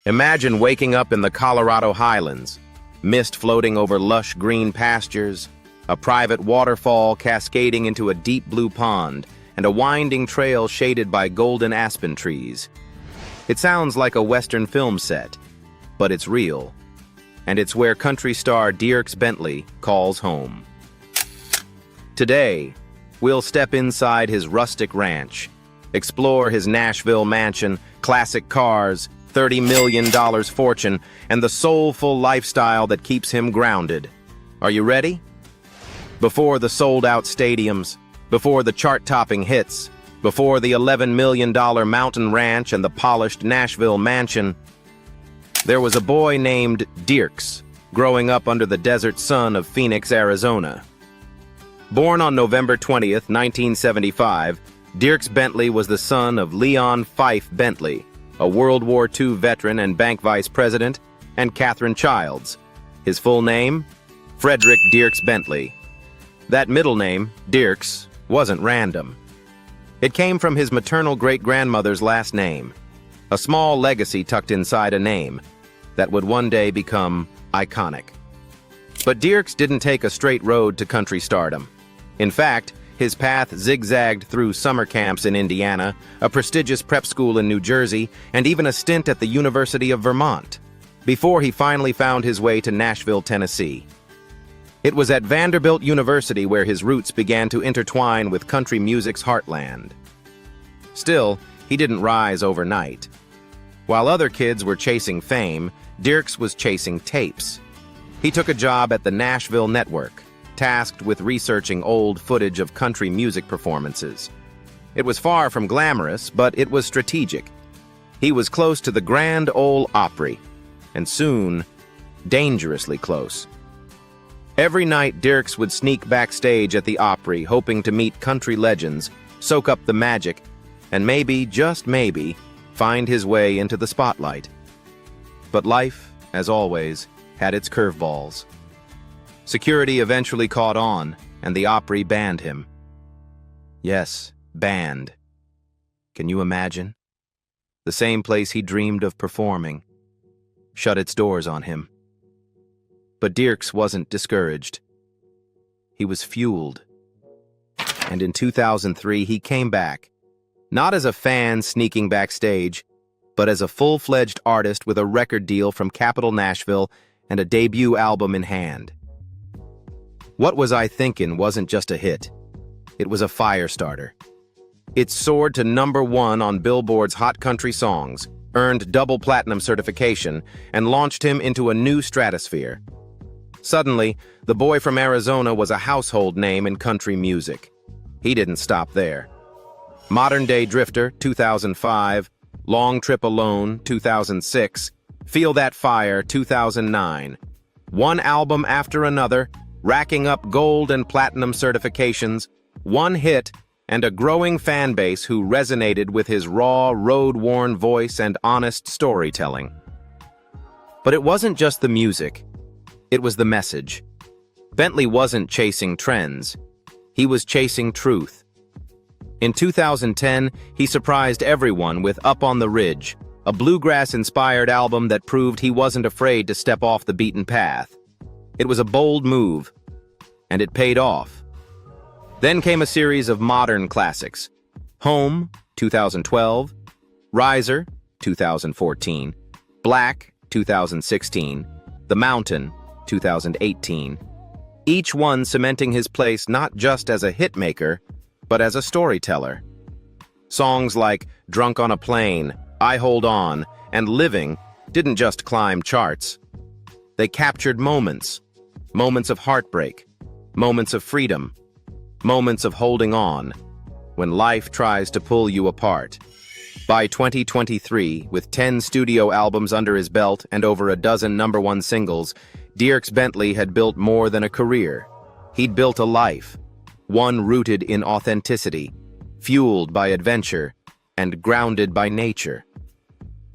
Imagine waking up in the Colorado highlands, mist floating over lush green pastures, a private waterfall cascading into a deep blue pond, and a winding trail shaded by golden aspen trees. It sounds like a Western film set, but it's real, and it's where country star Dierks Bentley calls home. Today, we'll step inside his rustic ranch, explore his Nashville mansion, classic cars, $30 million fortune, and the soulful lifestyle that keeps him grounded. Are you ready? Before the sold-out stadiums, before the chart-topping hits, before the $11 million mountain ranch and the polished Nashville mansion, there was a boy named Dierks, growing up under the desert sun of Phoenix, Arizona. Born on November 20th, 1975, Dierks Bentley was the son of Leon Fife Bentley, a World War II veteran and bank vice president, and Catherine Childs. His full name? Frederick Dierks Bentley. That middle name, Dierks, wasn't random. It came from his maternal great-grandmother's last name, a small legacy tucked inside a name that would one day become iconic. But Dierks didn't take a straight road to country stardom. In fact, his path zigzagged through summer camps in Indiana, a prestigious prep school in New Jersey, and even a stint at the University of Vermont, before he finally found his way to Nashville, Tennessee. It was at Vanderbilt University where his roots began to intertwine with country music's heartland. Still, he didn't rise overnight. While other kids were chasing fame, Dierks was chasing tapes. He took a job at the Nashville Network, tasked with researching old footage of country music performances. It was far from glamorous, but it was strategic. He was close to the Grand Ole Opry, and soon, dangerously close. Every night, Dierks would sneak backstage at the Opry, hoping to meet country legends, soak up the magic, and maybe, just maybe, find his way into the spotlight. But life, as always, had its curveballs. Security eventually caught on, and the Opry banned him. Yes, banned. Can you imagine? The same place he dreamed of performing shut its doors on him. But Dierks wasn't discouraged. He was fueled. And in 2003, he came back, not as a fan sneaking backstage, but as a full-fledged artist with a record deal from Capitol Nashville and a debut album in hand. What Was I Thinkin' wasn't just a hit. It was a fire starter. It soared to #1 on Billboard's Hot Country Songs, earned double platinum certification, and launched him into a new stratosphere. Suddenly, the boy from Arizona was a household name in country music. He didn't stop there. Modern Day Drifter, 2005, Long Trip Alone, 2006, Feel That Fire, 2009. One album after another, racking up gold and platinum certifications, one hit, and a growing fan base who resonated with his raw, road-worn voice and honest storytelling. But it wasn't just the music. It was the message. Bentley wasn't chasing trends. He was chasing truth. In 2010, he surprised everyone with Up on the Ridge, a bluegrass-inspired album that proved he wasn't afraid to step off the beaten path. It was a bold move, and it paid off. Then came a series of modern classics. Home, 2012, Riser, 2014, Black, 2016, The Mountain, 2018. Each one cementing his place not just as a hitmaker, but as a storyteller. Songs like Drunk on a Plane, I Hold On, and Living didn't just climb charts. They captured moments of heartbreak, moments of freedom, moments of holding on, when life tries to pull you apart. By 2023, with 10 studio albums under his belt and over a dozen #1 singles, Dierks Bentley had built more than a career. He'd built a life, one rooted in authenticity, fueled by adventure, and grounded by nature.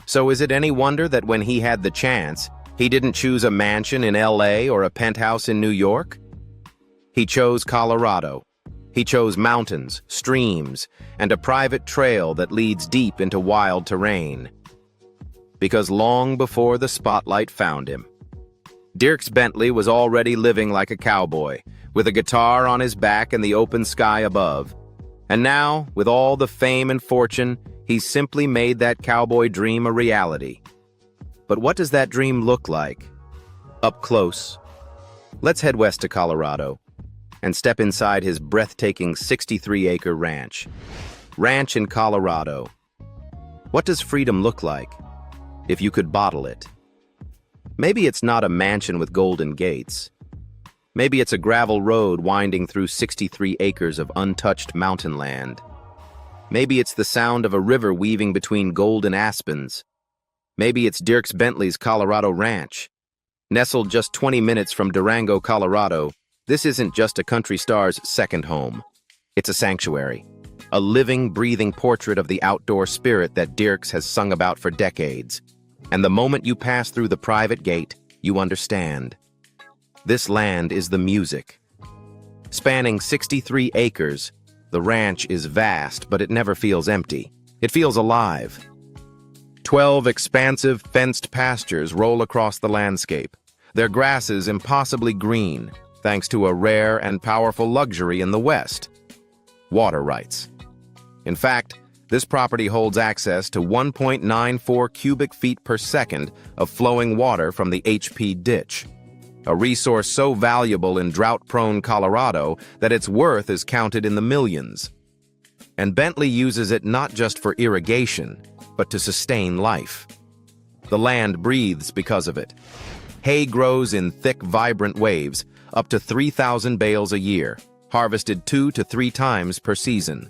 So is it any wonder that when he had the chance, he didn't choose a mansion in LA or a penthouse in New York? He chose Colorado. He chose mountains, streams, and a private trail that leads deep into wild terrain. because long before the spotlight found him, Dierks Bentley was already living like a cowboy, with a guitar on his back and the open sky above. And now, with all the fame and fortune, he's simply made that cowboy dream a reality. But what does that dream look like? Up close. Let's head west to Colorado and step inside his breathtaking 63-acre ranch. Ranch in Colorado. What does freedom look like if you could bottle it? Maybe it's not a mansion with golden gates. Maybe it's a gravel road winding through 63 acres of untouched mountain land. Maybe it's the sound of a river weaving between golden aspens. Maybe it's Dierks Bentley's Colorado Ranch. Nestled just 20 minutes from Durango, Colorado, this isn't just a country star's second home. It's a sanctuary, a living, breathing portrait of the outdoor spirit that Dierks has sung about for decades. And the moment you pass through the private gate, you understand. This land is the music. Spanning 63 acres, the ranch is vast, but it never feels empty. It feels alive. 12 expansive, fenced pastures roll across the landscape, their grasses impossibly green, thanks to a rare and powerful luxury in the West: water rights. In fact, this property holds access to 1.94 cubic feet per second of flowing water from the HP ditch, a resource so valuable in drought-prone Colorado that its worth is counted in the millions. And Bentley uses it not just for irrigation, but to sustain life. The land breathes because of it. Hay grows in thick, vibrant waves, up to 3,000 bales a year, harvested 2 to 3 times per season.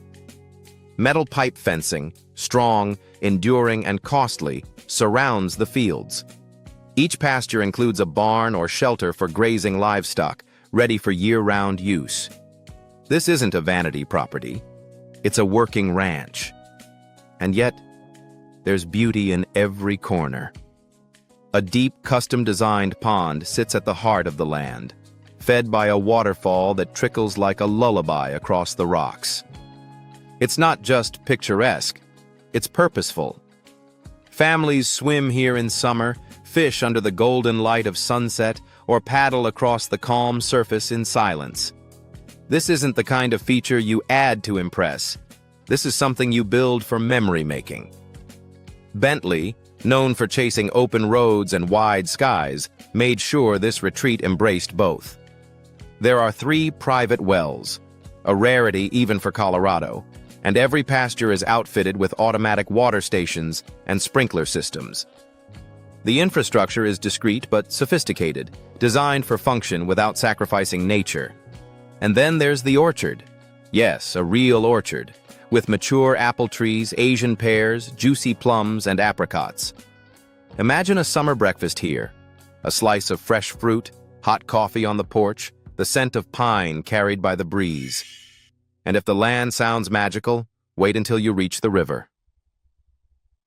Metal pipe fencing, strong, enduring, and costly, surrounds the fields. Each pasture includes a barn or shelter for grazing livestock, ready for year-round use. This isn't a vanity property. It's a working ranch. And yet, there's beauty in every corner. A deep, custom-designed pond sits at the heart of the land, fed by a waterfall that trickles like a lullaby across the rocks. It's not just picturesque, it's purposeful. Families swim here in summer, fish under the golden light of sunset, or paddle across the calm surface in silence. This isn't the kind of feature you add to impress. This is something you build for memory-making. Bentley, known for chasing open roads and wide skies, made sure this retreat embraced both. There are 3 private wells, a rarity even for Colorado, and every pasture is outfitted with automatic water stations and sprinkler systems. The infrastructure is discreet but sophisticated, designed for function without sacrificing nature. And then there's the orchard. Yes, a real orchard, with mature apple trees, Asian pears, juicy plums, and apricots. Imagine a summer breakfast here. A slice of fresh fruit, hot coffee on the porch, the scent of pine carried by the breeze. And if the land sounds magical, wait until you reach the river.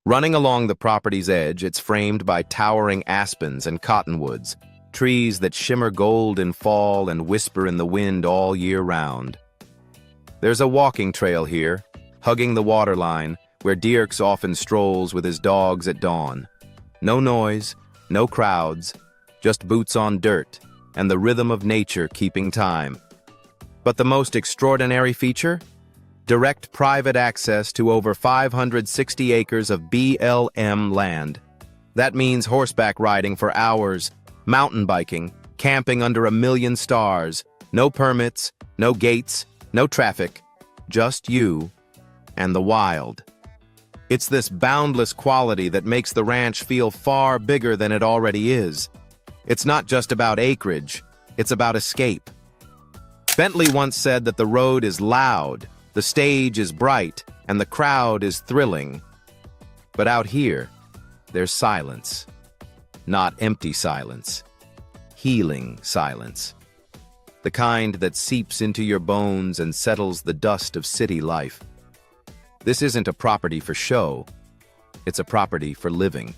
Running along the property's edge, it's framed by towering aspens and cottonwoods, trees that shimmer gold in fall and whisper in the wind all year round. There's a walking trail here, hugging the waterline, where Dierks often strolls with his dogs at dawn. No noise, no crowds, just boots on dirt, and the rhythm of nature keeping time. But the most extraordinary feature? Direct private access to over 560 acres of BLM land. That means horseback riding for hours, mountain biking, camping under 1,000,000 stars, no permits, no gates, no traffic, just you and the wild. It's this boundless quality that makes the ranch feel far bigger than it already is. It's not just about acreage, it's about escape. Bentley once said that the road is loud, the stage is bright, and the crowd is thrilling. But out here, there's silence. Not empty silence. Healing silence. The kind that seeps into your bones and settles the dust of city life. This isn't a property for show. It's a property for living.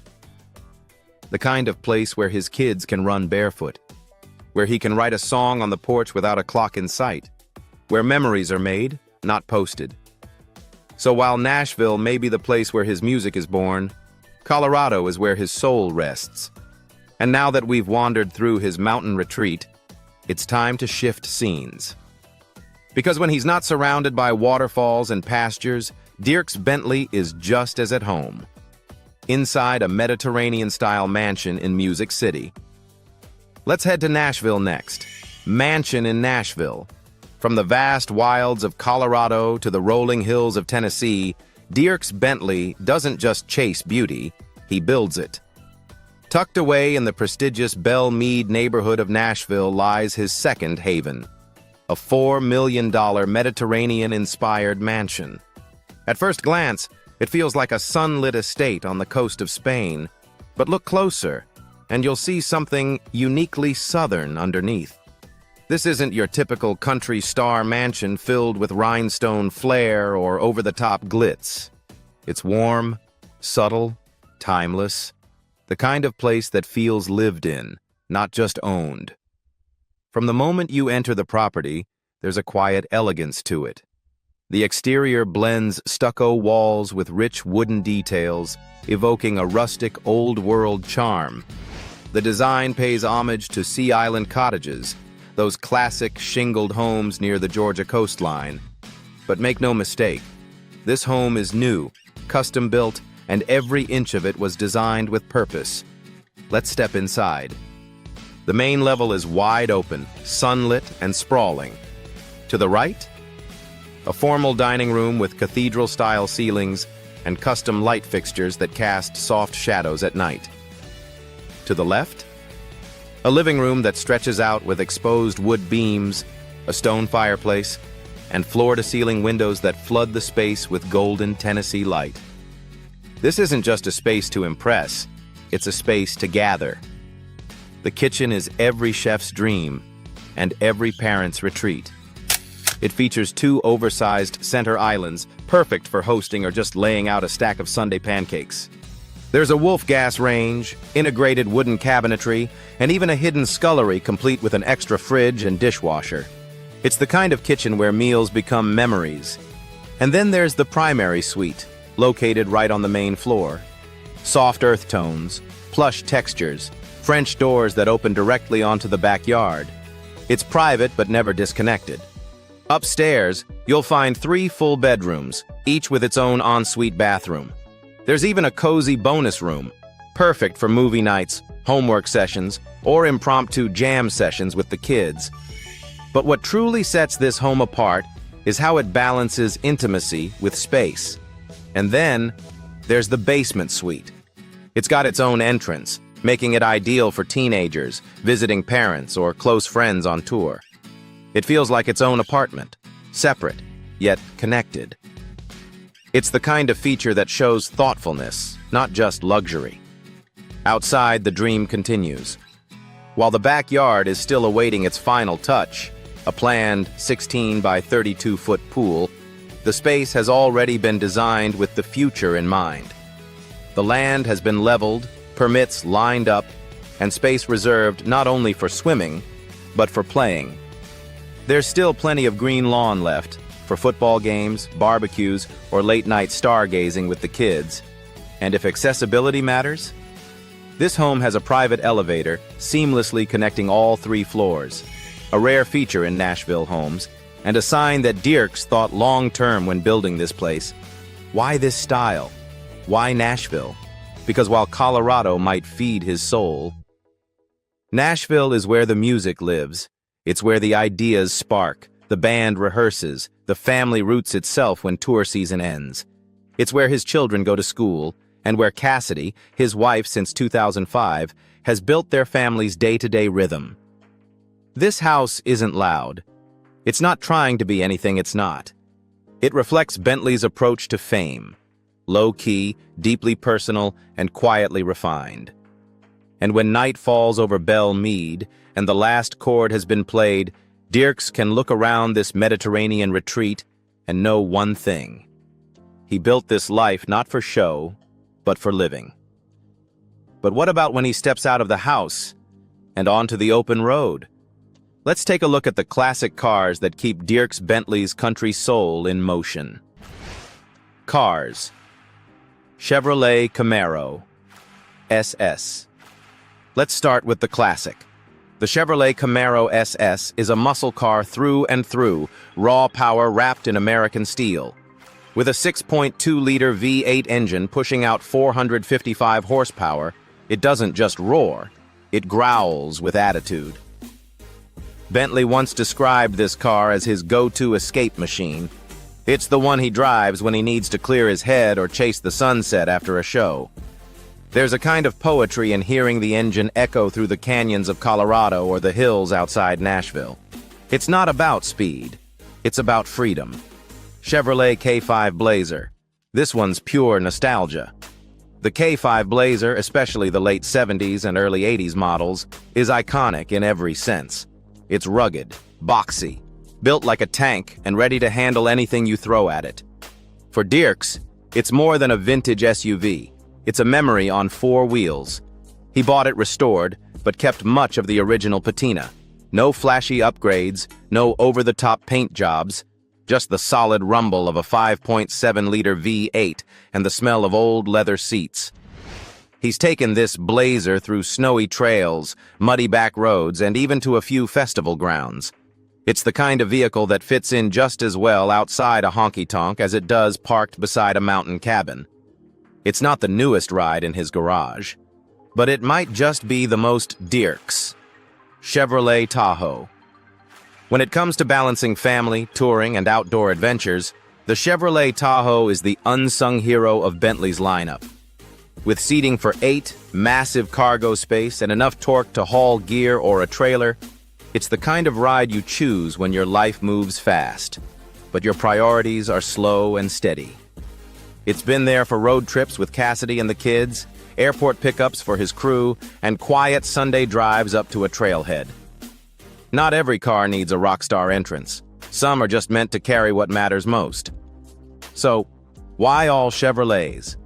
The kind of place where his kids can run barefoot, where he can write a song on the porch without a clock in sight, where memories are made, not posted. So while Nashville may be the place where his music is born, Colorado is where his soul rests. And now that we've wandered through his mountain retreat, it's time to shift scenes. Because when he's not surrounded by waterfalls and pastures, Dierks Bentley is just as at home, inside a Mediterranean-style mansion in Music City. Let's head to Nashville next. Mansion in Nashville. From the vast wilds of Colorado to the rolling hills of Tennessee, Dierks Bentley doesn't just chase beauty, he builds it. Tucked away in the prestigious Belle Meade neighborhood of Nashville lies his second haven, a $4 million Mediterranean-inspired mansion. At first glance, it feels like a sunlit estate on the coast of Spain, but look closer, and you'll see something uniquely southern underneath. This isn't your typical country star mansion filled with rhinestone flair or over-the-top glitz. It's warm, subtle, timeless, the kind of place that feels lived in, not just owned. From the moment you enter the property, there's a quiet elegance to it. The exterior blends stucco walls with rich wooden details, evoking a rustic, old-world charm. The design pays homage to Sea Island cottages, those classic shingled homes near the Georgia coastline. But make no mistake, this home is new, custom-built, and every inch of it was designed with purpose. Let's step inside. The main level is wide open, sunlit, and sprawling. To the right, a formal dining room with cathedral-style ceilings and custom light fixtures that cast soft shadows at night. To the left, a living room that stretches out with exposed wood beams, a stone fireplace, and floor-to-ceiling windows that flood the space with golden Tennessee light. This isn't just a space to impress, it's a space to gather. The kitchen is every chef's dream and every parent's retreat. It features 2 oversized center islands, perfect for hosting or just laying out a stack of Sunday pancakes. There's a wolf gas range, integrated wooden cabinetry, and even a hidden scullery complete with an extra fridge and dishwasher. It's the kind of kitchen where meals become memories. And then there's the primary suite, located right on the main floor. Soft earth tones, plush textures, French doors that open directly onto the backyard. It's private but never disconnected. Upstairs, you'll find 3 full bedrooms, each with its own ensuite bathroom. There's even a cozy bonus room, perfect for movie nights, homework sessions, or impromptu jam sessions with the kids. But what truly sets this home apart is how it balances intimacy with space. And then, there's the basement suite. It's got its own entrance, making it ideal for teenagers, visiting parents, or close friends on tour. It feels like its own apartment, separate, yet connected. It's the kind of feature that shows thoughtfulness, not just luxury. Outside, the dream continues. While the backyard is still awaiting its final touch, a planned 16 by 32-foot pool, the space has already been designed with the future in mind. The land has been leveled, permits lined up, and space reserved not only for swimming, but for playing. There's still plenty of green lawn left for football games, barbecues, or late-night stargazing with the kids. And if accessibility matters, this home has a private elevator seamlessly connecting all 3 floors, a rare feature in Nashville homes, and a sign that Dierks thought long-term when building this place. Why this style? Why Nashville? Because while Colorado might feed his soul, Nashville is where the music lives. It's where the ideas spark, the band rehearses, the family roots itself when tour season ends. It's where his children go to school, and where Cassidy, his wife since 2005, has built their family's day-to-day rhythm. This house isn't loud. It's not trying to be anything it's not. It reflects Bentley's approach to fame, low-key, deeply personal, and quietly refined. And when night falls over Belle Meade and the last chord has been played, Dierks can look around this Mediterranean retreat and know one thing. He built this life not for show, but for living. But what about when he steps out of the house and onto the open road? Let's take a look at the classic cars that keep Dierks Bentley's country soul in motion. Cars. Chevrolet Camaro, SS. Let's start with the classic. The Chevrolet Camaro SS is a muscle car through and through, raw power wrapped in American steel. With a 6.2-liter V8 engine pushing out 455 horsepower, it doesn't just roar, it growls with attitude. Bentley once described this car as his go-to escape machine. It's the one he drives when he needs to clear his head or chase the sunset after a show. There's a kind of poetry in hearing the engine echo through the canyons of Colorado or the hills outside Nashville. It's not about speed, it's about freedom. Chevrolet K5 Blazer. This one's pure nostalgia. The K5 Blazer, especially the late 70s and early 80s models, is iconic in every sense. It's rugged, boxy, built like a tank and ready to handle anything you throw at it. For Dirks, it's more than a vintage SUV. It's a memory on 4 wheels. He bought it restored, but kept much of the original patina. No flashy upgrades, no over-the-top paint jobs, just the solid rumble of a 5.7-liter V8 and the smell of old leather seats. He's taken this Blazer through snowy trails, muddy back roads, and even to a few festival grounds. It's the kind of vehicle that fits in just as well outside a honky-tonk as it does parked beside a mountain cabin. It's not the newest ride in his garage, but it might just be the most Dirks. Chevrolet Tahoe. When it comes to balancing family, touring, and outdoor adventures, the Chevrolet Tahoe is the unsung hero of Bentley's lineup. With seating for 8, massive cargo space, and enough torque to haul gear or a trailer, it's the kind of ride you choose when your life moves fast, but your priorities are slow and steady. It's been there for road trips with Cassidy and the kids, airport pickups for his crew, and quiet Sunday drives up to a trailhead. Not every car needs a Rockstar entrance. Some are just meant to carry what matters most. So, why all Chevrolets?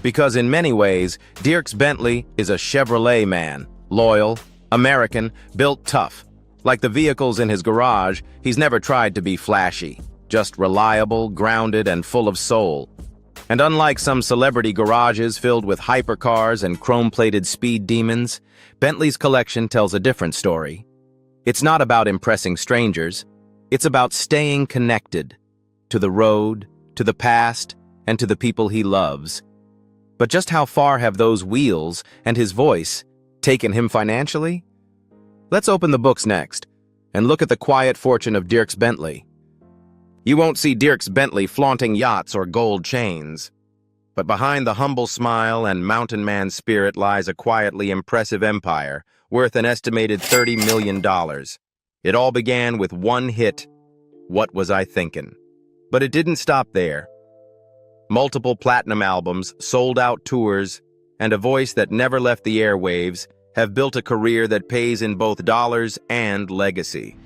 Because in many ways, Dierks Bentley is a Chevrolet man, loyal, American, built tough. Like the vehicles in his garage, he's never tried to be flashy, just reliable, grounded, and full of soul. And unlike some celebrity garages filled with hypercars and chrome-plated speed demons, Bentley's collection tells a different story. It's not about impressing strangers, it's about staying connected to the road, to the past, and to the people he loves. But just how far have those wheels and his voice taken him financially? Let's open the books next and look at the quiet fortune of Dierks Bentley. You won't see Dierks Bentley flaunting yachts or gold chains. But behind the humble smile and mountain man spirit lies a quietly impressive empire worth an estimated $30 million. It all began with one hit, What Was I Thinkin'? But it didn't stop there. Multiple platinum albums, sold-out tours, and a voice that never left the airwaves have built a career that pays in both dollars and legacy.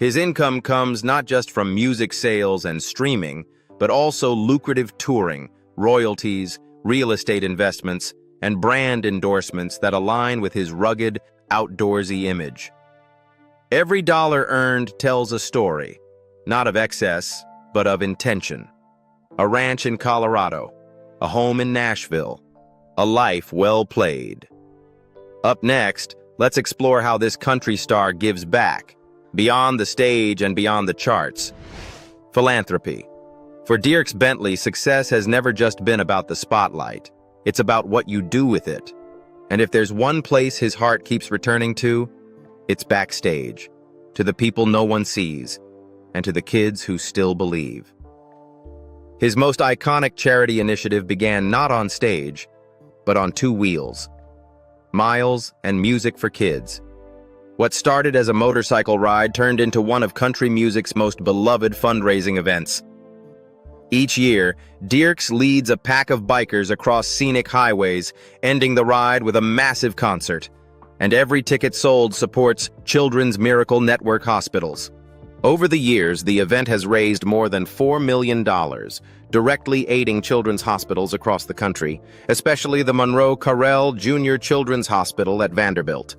His income comes not just from music sales and streaming, but also lucrative touring, royalties, real estate investments, and brand endorsements that align with his rugged, outdoorsy image. Every dollar earned tells a story, not of excess, but of intention. A ranch in Colorado, a home in Nashville, a life well played. Up next, let's explore how this country star gives back, beyond the stage and beyond the charts. Philanthropy. For Dierks Bentley, success has never just been about the spotlight. It's about what you do with it. And if there's one place his heart keeps returning to, it's backstage, to the people no one sees, and to the kids who still believe. His most iconic charity initiative began not on stage, but on 2 wheels. Miles and Music for Kids. What started as a motorcycle ride turned into one of country music's most beloved fundraising events. Each year, Dierks leads a pack of bikers across scenic highways, ending the ride with a massive concert. And every ticket sold supports Children's Miracle Network hospitals. Over the years, the event has raised more than $4 million, directly aiding children's hospitals across the country, especially the Monroe Carell Jr. Children's Hospital at Vanderbilt.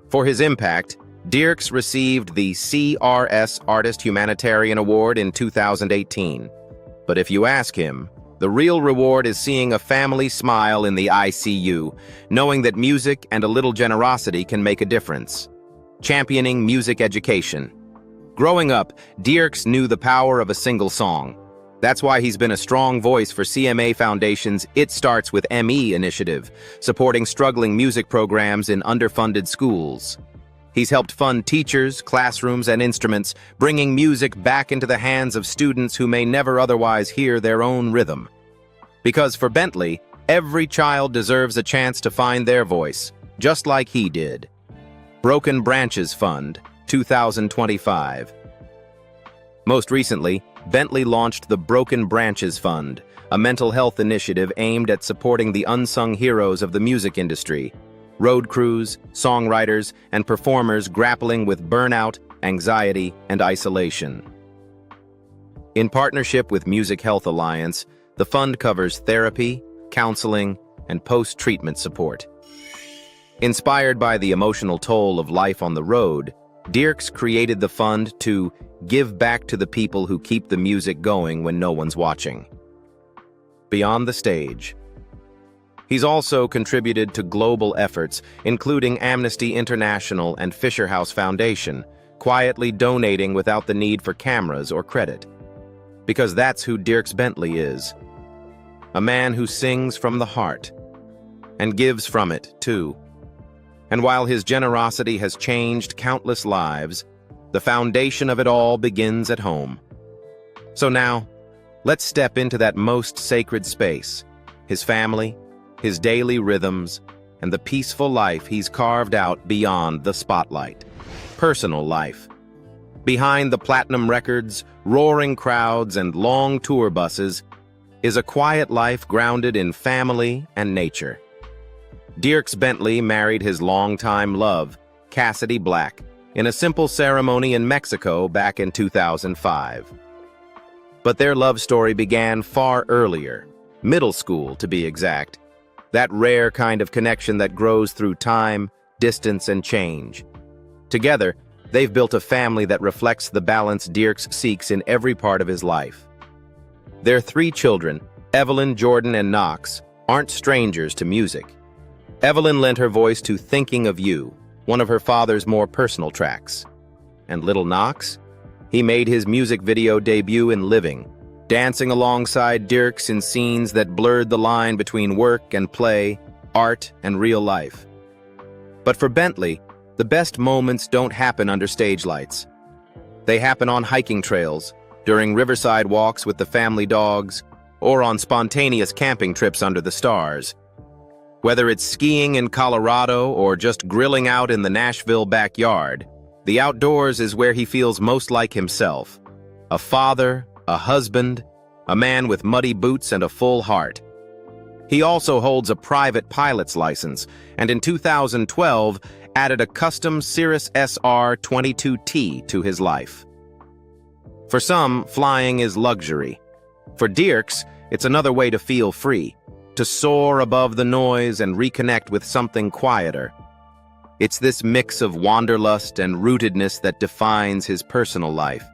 For his impact, Dierks received the CRS Artist Humanitarian Award in 2018. But if you ask him, The real reward is seeing a family smile in the ICU, knowing that music and a little generosity can make a difference. Championing music education. Growing up, Dierks knew the power of a single song. That's why he's been a strong voice for CMA Foundation's It Starts With ME initiative, supporting struggling music programs in underfunded schools. He's helped fund teachers, classrooms, and instruments, bringing music back into the hands of students who may never otherwise hear their own rhythm. Because for Bentley, every child deserves a chance to find their voice, just like he did. Broken Branches Fund, 2025. Most recently, Bentley launched the Broken Branches Fund, a mental health initiative aimed at supporting the unsung heroes of the music industry, road crews, songwriters, and performers grappling with burnout, anxiety, and isolation. In partnership with Music Health Alliance, the fund covers therapy, counseling, and post-treatment support. Inspired by the emotional toll of life on the road, Dierks created the fund to give back to the people who keep the music going when no one's watching. Beyond the stage. He's also contributed to global efforts, including Amnesty International and Fisher House Foundation, quietly donating without the need for cameras or credit. Because that's who Dierks Bentley is. A man who sings from the heart, and gives from it, too. And while his generosity has changed countless lives, the foundation of it all begins at home. So now, let's step into that most sacred space, his family, his daily rhythms, and the peaceful life he's carved out beyond the spotlight. Personal life. Behind the platinum records, roaring crowds, and long tour buses is a quiet life grounded in family and nature. Dierks Bentley married his longtime love, Cassidy Black, in a simple ceremony in Mexico back in 2005. But their love story began far earlier, middle school to be exact, that rare kind of connection that grows through time, distance, and change. Together, they've built a family that reflects the balance Dierks seeks in every part of his life. Their 3 children, Evelyn, Jordan, and Knox, aren't strangers to music. Evelyn lent her voice to Thinking of You, one of her father's more personal tracks. And little Knox? He made his music video debut in Living, dancing alongside Dierks in scenes that blurred the line between work and play, art and real life. But for Bentley, the best moments don't happen under stage lights. They happen on hiking trails, during riverside walks with the family dogs, or on spontaneous camping trips under the stars. Whether it's skiing in Colorado or just grilling out in the Nashville backyard, the outdoors is where he feels most like himself. A father, a husband, a man with muddy boots and a full heart. He also holds a private pilot's license, and in 2012 added a custom Cirrus SR-22T to his life. For some, flying is luxury. For Dierks, it's another way to feel free, to soar above the noise and reconnect with something quieter. It's this mix of wanderlust and rootedness that defines his personal life.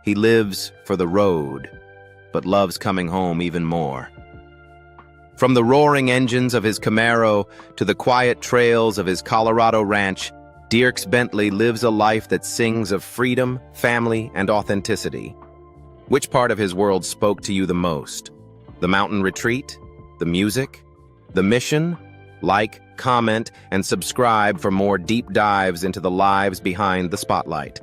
He lives for the road, but loves coming home even more. From the roaring engines of his Camaro to the quiet trails of his Colorado ranch, Dierks Bentley lives a life that sings of freedom, family, and authenticity. Which part of his world spoke to you the most? The mountain retreat? The music? The mission? Like, comment, and subscribe for more deep dives into the lives behind the spotlight.